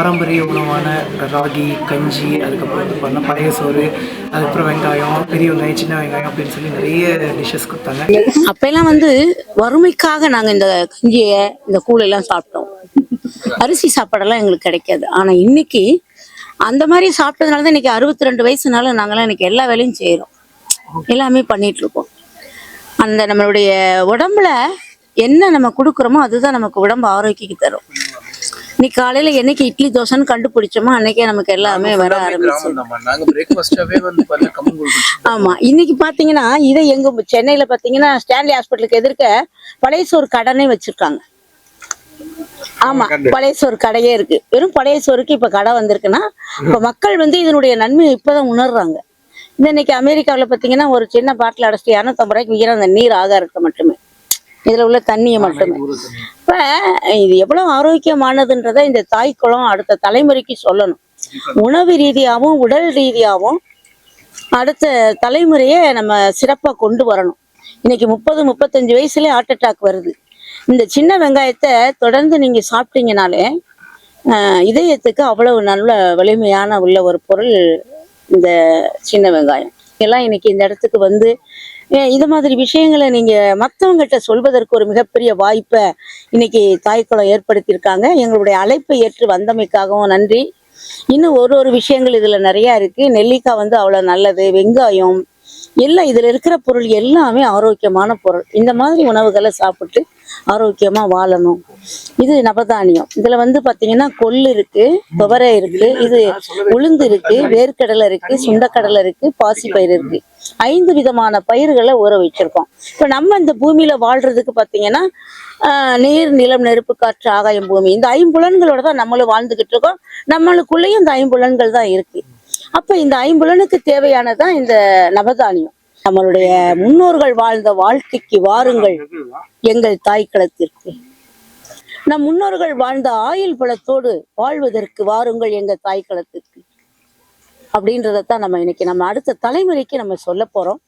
பாரம்பரிய உணவான ராகி கஞ்சி, அதுக்கப்புறம் வந்து பார்த்தீங்கன்னா பழைய சோறு, அதுக்கப்புறம் வெங்காயம், பெரிய வெங்காயம், சின்ன வெங்காயம் அப்படின்னு சொல்லி நிறைய டிஷ்ஷஸ் கொடுத்தாங்க. அப்பெல்லாம் வந்து வறுமைக்காக நாங்கள் இந்த கஞ்சியை இந்த கூழெல்லாம் சாப்பிட்டோம். அரிசி சாப்பாடெல்லாம் எங்களுக்கு கிடைக்காது. ஆனால் இன்னைக்கு அந்த மாதிரி சாப்பிட்டதுனால தான் இன்னைக்கு 62 வயசுனால நாங்களாம் இன்னைக்கு எல்லா வேலையும் செய்கிறோம், எல்லாமே பண்ணிட்டு இருக்கோம். அந்த நம்மளுடைய உடம்புல என்ன நம்ம கொடுக்குறோமோ அதுதான் நமக்கு உடம்பு ஆரோக்கியக்கு தரும். இன்னைக்கு காலையில என்னைக்கு இட்லி தோசைன்னு கண்டுபிடிச்சோமோ அன்னைக்கே நமக்கு எல்லாமே வர ஆரம்பிச்சு. ஆமா, இன்னைக்கு பாத்தீங்கன்னா இதை எங்க சென்னையில பாத்தீங்கன்னா ஸ்டான்லி ஹாஸ்பிட்டலுக்கு எதிர்க்க பழைய சோறு கடனே வச்சிருக்காங்க. ஆமா, பழைய சோறு கடையே இருக்கு. வெறும் பழைய சோறுக்கு இப்ப கடை வந்திருக்குன்னா இப்ப மக்கள் வந்து இதனுடைய நன்மையை இப்பதான் உணர்றாங்க. இன்னைக்கு அமெரிக்காவில் பாத்தீங்கன்னா ஒரு சின்ன பாட்டில் அடைச்சிட்டு 250 ரூபாய்க்கு விற்கிற அந்த நீர் ஆகாரத்தை மட்டுமே, இதுல உள்ள தண்ணியை மட்டுமே. இப்ப இது எவ்வளவு ஆரோக்கியமானதுன்றத இந்த தாய்க்குளம் அடுத்த தலைமுறைக்கு சொல்லணும். உணவு ரீதியாகவும் உடல் ரீதியாகவும் அடுத்த தலைமுறையை நம்ம சிறப்பா கொண்டு வரணும். இன்னைக்கு 30-35 வயசுலயே ஹார்ட் அட்டாக் வருது. இந்த சின்ன வெங்காயத்தை தொடர்ந்து நீங்க சாப்பிட்டீங்கனாலே இதயத்துக்கு அவ்வளவு நல்ல வலிமையான உள்ள ஒரு பொருள் இந்த சின்ன வெங்காயம். எல்லாம் இன்னைக்கு இந்த இடத்துக்கு வந்து இது மாதிரி விஷயங்களை நீங்க மற்றவங்ககிட்ட சொல்வதற்கு ஒரு மிகப்பெரிய வாய்ப்பை இன்னைக்கு தாய்க்குளம் ஏற்படுத்தியிருக்காங்க. எங்களுடைய அழைப்பை ஏற்று வந்தமைக்காகவும் நன்றி. இன்னும் ஒரு விஷயங்கள் இதுல நிறைய இருக்கு. நெல்லிக்காய் வந்து அவ்வளவு நல்லது, வெங்காயம் எல்லாம் இதுல இருக்கிற பொருள் எல்லாமே ஆரோக்கியமான பொருள். இந்த மாதிரி உணவுகளை சாப்பிட்டு ஆரோக்கியமா வாழணும். இது நவதானியம். இதுல வந்து பாத்தீங்கன்னா கொள்ளு இருக்கு, துவரை இருக்கு, இது உளுந்து இருக்கு, வேர்க்கடலை இருக்கு, சுண்டக்கடலை இருக்கு, பாசிப்பயிர் இருக்கு. 5 விதமான பயிர்களை ஊற வச்சிருக்கோம். இப்ப நம்ம இந்த பூமியில வாழ்றதுக்கு பாத்தீங்கன்னா நீர், நிலம், நெருப்பு, காற்று, ஆகாயம், பூமி, இந்த 5 புலன்களோட தான் நம்மளும் வாழ்ந்துகிட்டு இருக்கோம். நம்மளுக்குள்ளேயும் இந்த 5 புலன்கள் தான் இருக்கு. அப்ப இந்த 5 புலனுக்கு தேவையானதான் இந்த நவதானியம். நம்மளுடைய முன்னோர்கள் வாழ்ந்த வாழ்க்கைக்கு வாருங்கள் எங்கள் தாய்க்களத்திற்கு. நம் முன்னோர்கள் வாழ்ந்த ஆயுள் பலத்தோடு வாழ்வதற்கு வாருங்கள் எங்கள் தாய்க்களத்திற்கு அப்படின்றதான் நம்ம இன்னைக்கு நம்ம அடுத்த தலைமுறைக்கு நம்ம சொல்ல போறோம்.